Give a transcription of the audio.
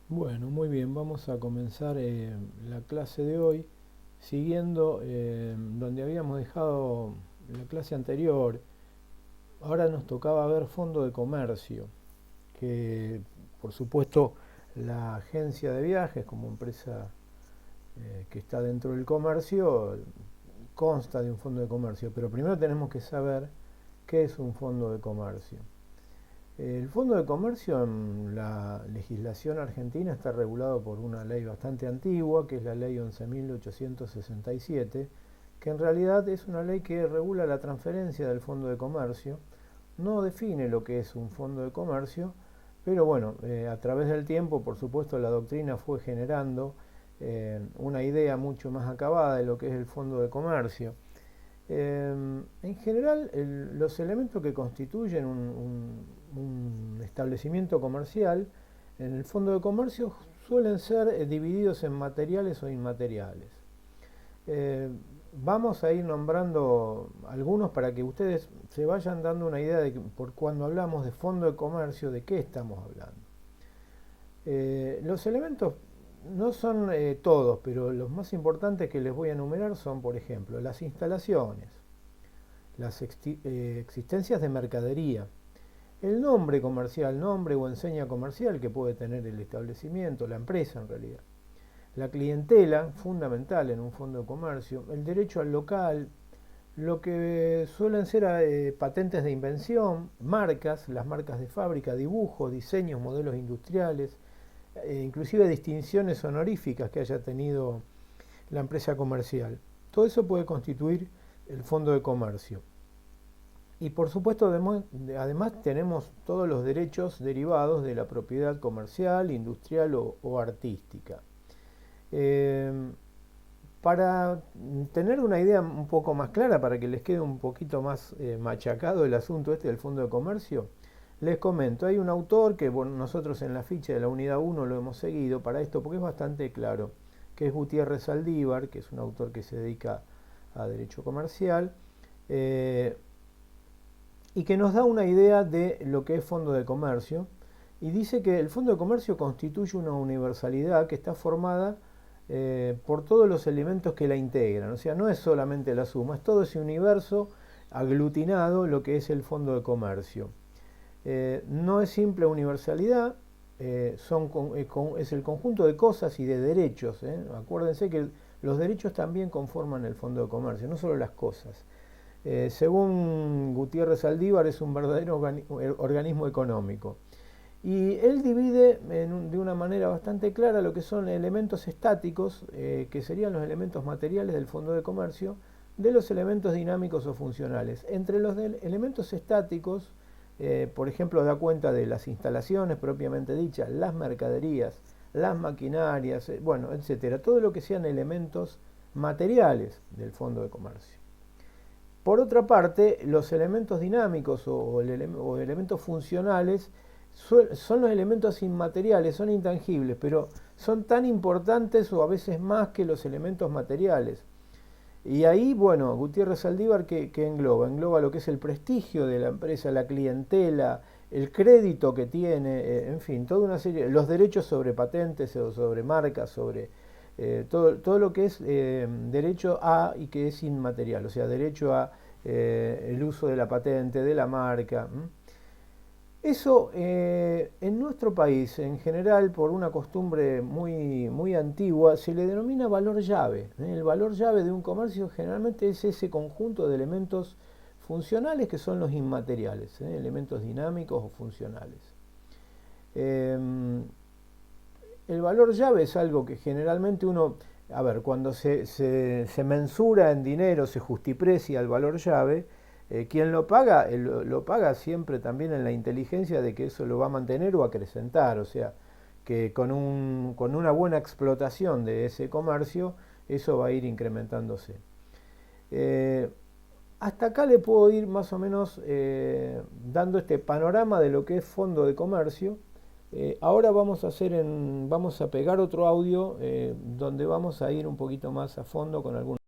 Bueno, muy bien, vamos a comenzar la clase de hoy siguiendo donde habíamos dejado la clase anterior. Ahora nos tocaba ver fondo de comercio, que por supuesto la agencia de viajes como empresa que está dentro del comercio consta de un fondo de comercio, pero primero tenemos que saber qué es un fondo de comercio. El Fondo de Comercio en la legislación argentina está regulado por una ley bastante antigua, que es la Ley 11.867, que en realidad es una ley que regula la transferencia del Fondo de Comercio. No define lo que es un Fondo de Comercio, pero bueno, a través del tiempo, por supuesto, la doctrina fue generando una idea mucho más acabada de lo que es el Fondo de Comercio. En general, los elementos que constituyen un establecimiento comercial en el fondo de comercio suelen ser divididos en materiales o inmateriales. Eh, Vamos a ir nombrando algunos para que ustedes se vayan dando una idea de que por cuando hablamos de fondo de comercio, de qué estamos hablando. Los elementos no son todos, pero los más importantes que les voy a enumerar son, por ejemplo, las instalaciones, las existencias de mercadería, el nombre comercial, nombre o enseña comercial que puede tener el establecimiento, la empresa en realidad, la clientela, fundamental en un fondo de comercio, el derecho al local, lo que suelen ser patentes de invención, marcas, las marcas de fábrica, dibujos, diseños, modelos industriales, inclusive distinciones honoríficas que haya tenido la empresa comercial. Todo eso puede constituir el fondo de comercio. Y por supuesto, además tenemos todos los derechos derivados de la propiedad comercial, industrial o artística. Eh, para tener una idea un poco más clara, para que les quede un poquito más machacado el asunto este del fondo de comercio, les comento, hay un autor que bueno, nosotros en la ficha de la unidad 1 lo hemos seguido para esto porque es bastante claro, que es Gutiérrez Saldívar, que es un autor que se dedica a derecho comercial, eh, y que nos da una idea de lo que es fondo de comercio, y dice que el fondo de comercio constituye una universalidad que está formada por todos los elementos que la integran, o sea, no es solamente la suma, es todo ese universo aglutinado lo que es el fondo de comercio. No es simple universalidad, es el conjunto de cosas y de derechos. Acuérdense que los derechos también conforman el fondo de comercio, no solo las cosas. Según Gutiérrez Saldívar, es un verdadero organismo económico. Y él divide de una manera bastante clara lo que son elementos estáticos, que serían los elementos materiales del fondo de comercio, de los elementos dinámicos o funcionales. Entre los elementos estáticos, por ejemplo, da cuenta de las instalaciones propiamente dichas, las mercaderías, las maquinarias, bueno, etcétera. Todo lo que sean elementos materiales del fondo de comercio. Por otra parte, los elementos dinámicos o elementos funcionales son los elementos inmateriales, son intangibles, pero son tan importantes o a veces más que los elementos materiales. Y ahí, bueno, Gutiérrez Saldívar, ¿qué engloba? Engloba lo que es el prestigio de la empresa, la clientela, el crédito que tiene, en fin, toda una serie, los derechos sobre patentes o sobre marcas, sobre todo lo que es derecho a y que es inmaterial, o sea, derecho a el uso de la patente, de la marca. Eso en nuestro país, en general, por una costumbre muy antigua, se le denomina valor llave. El valor llave de un comercio generalmente es ese conjunto de elementos funcionales que son los inmateriales, elementos dinámicos o funcionales. Eh, el valor llave es algo que generalmente uno, a ver, cuando se mensura en dinero, se justiprecia el valor llave, quien lo paga siempre también en la inteligencia de que eso lo va a mantener o acrecentar, o sea, que con una buena explotación de ese comercio, eso va a ir incrementándose. Eh, Hasta acá le puedo ir más o menos dando este panorama de lo que es fondo de comercio. Ahora vamos a pegar otro audio donde vamos a ir un poquito más a fondo con algunos